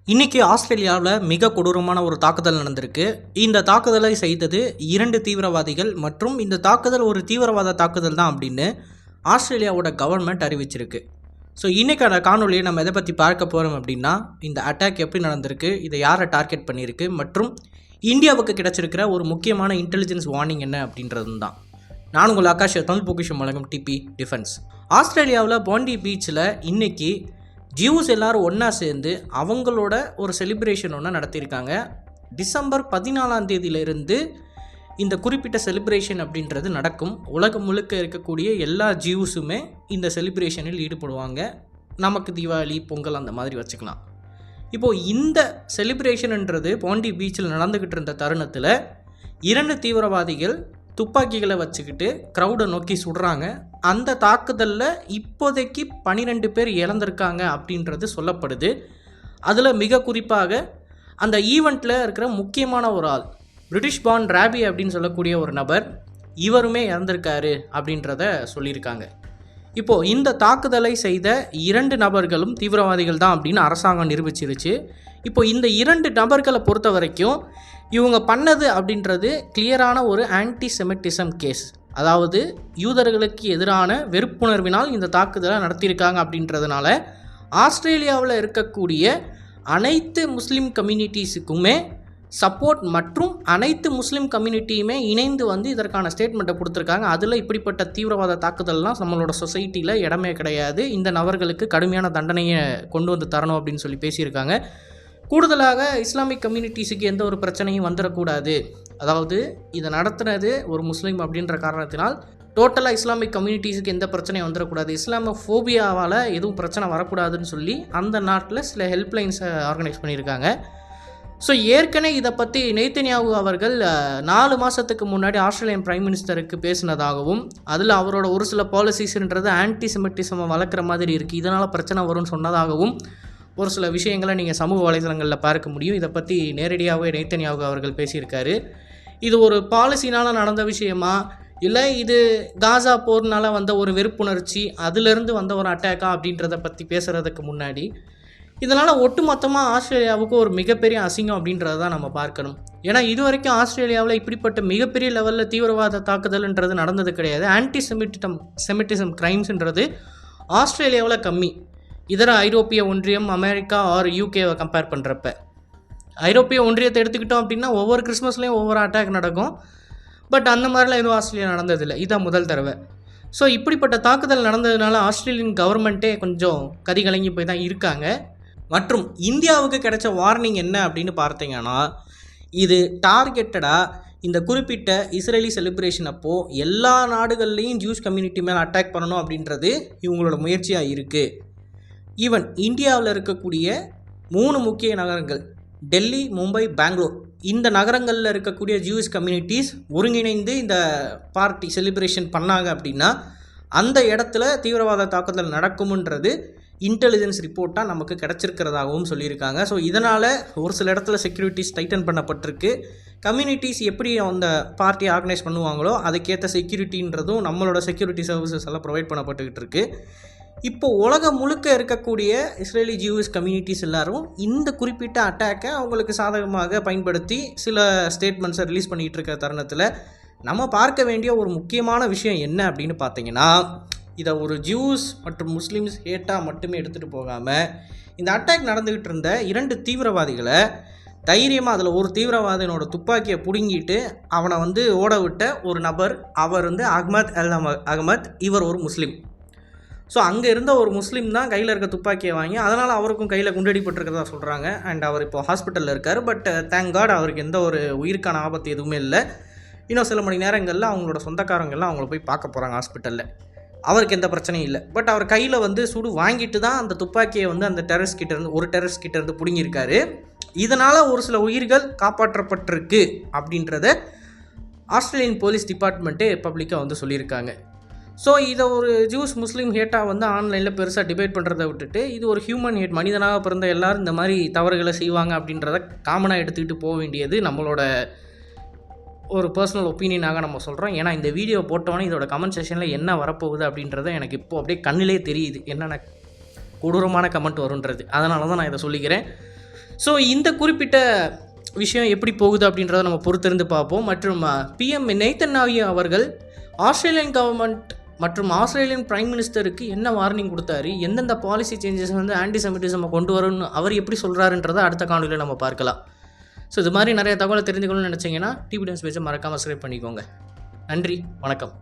இன்றைக்கி ஆஸ்திரேலியாவில் மிக கொடூரமான ஒரு தாக்குதல் நடந்திருக்கு. இந்த தாக்குதலை செய்தது 2 தீவிரவாதிகள் மற்றும் இந்த தாக்குதல் ஒரு தீவிரவாத தாக்குதல் தான் அப்படின்னு ஆஸ்திரேலியாவோட கவர்மெண்ட் அறிவிச்சிருக்கு. ஸோ இன்றைக்கான காணொலியை நம்ம எதை பற்றி பார்க்க போகிறோம் அப்படின்னா, இந்த அட்டாக் எப்படி நடந்திருக்கு, இதை யாரை டார்கெட் பண்ணியிருக்கு மற்றும் இந்தியாவுக்கு கிடச்சிருக்கிற ஒரு முக்கியமான இன்டெலிஜென்ஸ் வார்னிங் என்ன அப்படின்றது தான். நான் உங்கள் ஆகாஷ், தமிழ் பொக்கிஷம் வழங்கும் டிபி டிஃபென்ஸ். ஆஸ்திரேலியாவில் பாண்டி பீச்சில் இன்றைக்கி ஜியூஸ் எல்லோரும் ஒன்றா சேர்ந்து அவங்களோட ஒரு செலிப்ரேஷன் ஒன்று நடத்தியிருக்காங்க. டிசம்பர் 14ஆம் தேதியிலிருந்து இந்த குறிப்பிட்ட செலிப்ரேஷன் அப்படின்றது நடக்கும். உலகம் முழுக்க இருக்கக்கூடிய எல்லா ஜியூஸுமே இந்த செலிப்ரேஷனில் ஈடுபடுவாங்க. நமக்கு தீபாவளி, பொங்கல் அந்த மாதிரி வச்சுக்கலாம். இப்போது இந்த செலிப்ரேஷன்ன்றது பாண்டி பீச்சில் நடந்துக்கிட்டு இருந்த தருணத்தில் 2 தீவிரவாதிகள் துப்பாக்கிகளை வச்சுக்கிட்டு க்ரௌடை நோக்கி சுடுறாங்க. அந்த தாக்குதலில் இப்போதைக்கு 12 பேர் இறந்திருக்காங்க அப்படின்றது சொல்லப்படுது. அதில் மிக குறிப்பாக அந்த ஈவெண்ட்டில் இருக்கிற முக்கியமான ஒரு ஆள், பிரிட்டிஷ் பார்ன் ராபி அப்படின்னு சொல்லக்கூடிய ஒரு நபர், இவருமே இறந்திருக்காரு அப்படின்றத சொல்லியிருக்காங்க. இப்போது இந்த தாக்குதலை செய்த 2 நபர்களும் தீவிரவாதிகள் தான் அப்படின்னு அரசாங்கம் நிரூபிச்சிருச்சு. இப்போ இந்த 2 நபர்களை பொறுத்த வரைக்கும் இவங்க பண்ணது அப்படின்றது கிளியரான ஒரு ஆன்டிசெமிட்டிசம் கேஸ். அதாவது யூதர்களுக்கு எதிரான வெறுப்புணர்வினால் இந்த தாக்குதலை நடத்தியிருக்காங்க அப்படின்றதுனால ஆஸ்திரேலியாவில் இருக்கக்கூடிய அனைத்து முஸ்லீம் கம்யூனிட்டிஸுக்குமே சப்போர்ட் மற்றும் அனைத்து முஸ்லீம் கம்யூனிட்டியுமே இணைந்து வந்து இதற்கான ஸ்டேட்மெண்ட்டை கொடுத்துருக்காங்க. அதில் இப்படிப்பட்ட தீவிரவாத தாக்குதல்லாம் நம்மளோட சொசைட்டியில் இடமே கிடையாது, இந்த நபர்களுக்கு கடுமையான தண்டனையை கொண்டு வந்து தரணும் அப்படின்னு சொல்லி பேசியிருக்காங்க. கூடுதலாக இஸ்லாமிக் கம்யூனிட்டிஸுக்கு எந்த ஒரு பிரச்சனையும் வந்துடக்கூடாது, அதாவது இதை நடத்துனது ஒரு முஸ்லீம் அப்படின்ற காரணத்தினால் டோட்டலாக இஸ்லாமிக் கம்யூனிட்டிஸுக்கு எந்த பிரச்சனையும் வந்துடக்கூடாது, இஸ்லாமோஃபோபியாவால் எதுவும் பிரச்சனை வரக்கூடாதுன்னு சொல்லி அந்த நாட்டில் சில ஹெல்ப்லைன்ஸை ஆர்கனைஸ் பண்ணியிருக்காங்க. ஸோ ஏற்கனவே இதை பற்றி நெதன்யாஹூ அவர்கள் 4 மாதத்துக்கு முன்னாடி ஆஸ்திரேலியன் பிரைம் மினிஸ்டருக்கு பேசினதாகவும், அதில் அவரோட ஒரு சில பாலிசிஸ்ன்றது ஆன்டிசெமிட்டிசமை வளர்க்குற மாதிரி இருக்குது, இதனால் பிரச்சனை வரும்னு சொன்னதாகவும் ஒரு சில விஷயங்களை நீங்கள் சமூக வலைதளங்களில் பார்க்க முடியும். இதை பற்றி நேரடியாகவே நெதன்யாஹூ அவர்கள் பேசியிருக்காரு. இது ஒரு பாலிசினால் நடந்த விஷயமா, இல்லை இது காசா போர்னால் வந்த ஒரு வெறுப்புணர்ச்சி, அதிலிருந்து வந்த ஒரு அட்டாக்கா அப்படின்றத பற்றி பேசுகிறதுக்கு முன்னாடி இதனால் ஒட்டுமொத்தமாக ஆஸ்திரேலியாவுக்கு ஒரு மிகப்பெரிய அசிங்கம் அப்படின்றத தான் நம்ம பார்க்கணும். ஏன்னா இது வரைக்கும் ஆஸ்திரேலியாவில் இப்படிப்பட்ட மிகப்பெரிய லெவலில் தீவிரவாத தாக்குதல்ன்றது நடந்தது கிடையாது. செமிட்டிசம் கிரைம்ஸ்ன்றது ஆஸ்திரேலியாவில் கம்மி, இதர ஐரோப்பிய ஒன்றியம், அமெரிக்கா ஆர் யூகேவை கம்பேர் பண்ணுறப்ப. ஐரோப்பிய ஒன்றியத்தை எடுத்துக்கிட்டோம் அப்படின்னா ஒவ்வொரு கிறிஸ்மஸ்லேயும் ஒவ்வொரு அட்டாக் நடக்கும். பட் அந்த மாதிரிலாம் எதுவும் ஆஸ்திரேலியா நடந்ததில்லை, இதுதான் முதல் தடவை. ஸோ இப்படிப்பட்ட தாக்குதல் நடந்ததுனால ஆஸ்திரேலியன் கவர்மெண்ட்டே கொஞ்சம் கதிகலங்கி போய் தான் இருக்காங்க. மற்றும் இந்தியாவுக்கு கிடைச்ச வார்னிங் என்ன அப்படின்னு பார்த்தீங்கன்னா, இது டார்கெட்டடாக இந்த குறிப்பிட்ட இஸ்ரேலி செலிப்ரேஷன் அப்போது எல்லா நாடுகள்லேயும் ஜூஸ் கம்யூனிட்டி மேலே அட்டாக் பண்ணணும் அப்படின்றது இவங்களோட முயற்சியாக இருக்குது. ஈவன் இந்தியாவில் இருக்கக்கூடிய 3 முக்கிய நகரங்கள், டெல்லி, மும்பை, பெங்களூர், இந்த நகரங்களில் இருக்கக்கூடிய ஜூஸ் கம்யூனிட்டிஸ் ஒருங்கிணைந்து இந்த பார்ட்டி செலிப்ரேஷன் பண்ணாங்க அப்படின்னா அந்த இடத்துல தீவிரவாத தாக்குதல் நடக்கும்ன்றது இன்டெலிஜென்ஸ் ரிப்போர்ட்டாக நமக்கு கிடச்சிருக்கிறதாகவும் சொல்லியிருக்காங்க. ஸோ இதனால் ஒரு சில இடத்துல செக்யூரிட்டிஸ் டைட்டன் பண்ணப்பட்டிருக்கு. கம்யூனிட்டிஸ் எப்படி அந்த பார்ட்டியை ஆர்கனைஸ் பண்ணுவாங்களோ அதுக்கேற்ற செக்யூரிட்டின்றதும் நம்மளோட செக்யூரிட்டி சர்வீசஸ் எல்லாம் ப்ரொவைட் பண்ணப்பட்டுக்கிட்டு இருக்குது. இப்போது உலகம் முழுக்க இருக்கக்கூடிய இஸ்ரேலி ஜூஸ் கம்யூனிட்டிஸ் எல்லாரும் இந்த குறிப்பிட்ட அட்டாக்கை அவங்களுக்கு சாதகமாக பயன்படுத்தி சில ஸ்டேட்மெண்ட்ஸை ரிலீஸ் பண்ணிகிட்டு இருக்கிற தருணத்தில் நம்ம பார்க்க வேண்டிய ஒரு முக்கியமான விஷயம் என்ன அப்படின்னு பார்த்தீங்கன்னா, இதை ஒரு ஜூஸ் மற்றும் முஸ்லீம்ஸ் ஹேட்டாக மட்டுமே எடுத்துகிட்டு போகாமல் இந்த அட்டாக் நடந்துக்கிட்டு இருந்த 2 தீவிரவாதிகளை தைரியமாக, அதில் ஒரு தீவிரவாதினோட துப்பாக்கியை பிடுங்கிட்டு அவனை ஓட விட்ட ஒரு நபர், அவர் அஹ்மத் அல் அகமத், இவர் ஒரு முஸ்லீம். ஸோ அங்கே இருந்த ஒரு முஸ்லீம் தான் கையில் இருக்க துப்பாக்கியை வாங்கி, அதனால் அவருக்கும் கையில் குண்டடிப்பட்டிருக்கிறதா சொல்கிறாங்க. அண்ட் அவர் இப்போ ஹாஸ்பிட்டலில் இருக்கார். பட் தேங்க் காட் அவருக்கு எந்த ஒரு உயிருக்கான ஆபத்து எதுவுமே இல்லை. இன்னும் சில மணி நேரங்களில் அவங்களோட சொந்தக்காரங்கள்லாம் அவங்கள போய் பார்க்க போகிறாங்க ஹாஸ்பிட்டலில். அவருக்கு எந்த பிரச்சனையும் இல்லை. பட் அவர் கையில் சுடு வாங்கிட்டு தான் அந்த துப்பாக்கியை அந்த ஒரு டெரரிஸ்ட் கிட்டேருந்து பிடுங்கியிருக்காரு. இதனால் ஒரு சில உயிர்கள் காப்பாற்றப்பட்டிருக்கு அப்படின்றத ஆஸ்திரேலியன் போலீஸ் டிபார்ட்மெண்ட்டே பப்ளிக்காக சொல்லியிருக்காங்க. ஸோ இதை ஒரு ஜூஸ் முஸ்லீம் ஹேட்டாக ஆன்லைனில் பெருசாக டிபேட் பண்ணுறதை விட்டுட்டு, இது ஒரு ஹியூமன் ஹேட், மனிதனாக பிறந்த எல்லோரும் இந்த மாதிரி தவறுகளை செய்வாங்க அப்படின்றத காமனாக எடுத்துக்கிட்டு போக வேண்டியது நம்மளோட ஒரு பர்சனல் ஒப்பீனியனாக நம்ம சொல்கிறோம். ஏன்னா இந்த வீடியோ போட்டோன்னே இதோட கமெண்ட் செக்ஷனில் என்ன வரப்போகுது அப்படின்றத எனக்கு இப்போது அப்படியே கண்ணிலே தெரியுது, என்னென்ன கொடூரமான கமெண்ட் வருன்றது. அதனால தான் நான் இதை சொல்லிக்கிறேன். ஸோ இந்த குறிப்பிட்ட விஷயம் எப்படி போகுது அப்படின்றத நம்ம பொறுத்திருந்து பார்ப்போம். மற்றும் பிஎம் நேதன்யாஹூ அவர்கள் ஆஸ்திரேலியன் கவர்மெண்ட் மற்றும் ஆஸ்திரேலியன் பிரைம் மினிஸ்டருக்கு என்ன வார்னிங் கொடுத்தாரு, எந்தெந்த பாலிசி சேஞ்சஸ் வந்து ஆன்டிசெமிட்டிசமை கொண்டு வரும்னு அவர் எப்படி சொல்கிறாருன்றதை அடுத்த காணொலியில் நம்ம பார்க்கலாம். ஸோ இது மாதிரி நிறைய தகவலை தெரிஞ்சுக்கணும்னு நினச்சிங்கன்னா டிபி டைம்ஸ் பேஜை மறக்காமல் சப்ஸ்கிரைப் பண்ணிக்கோங்க. நன்றி, வணக்கம்.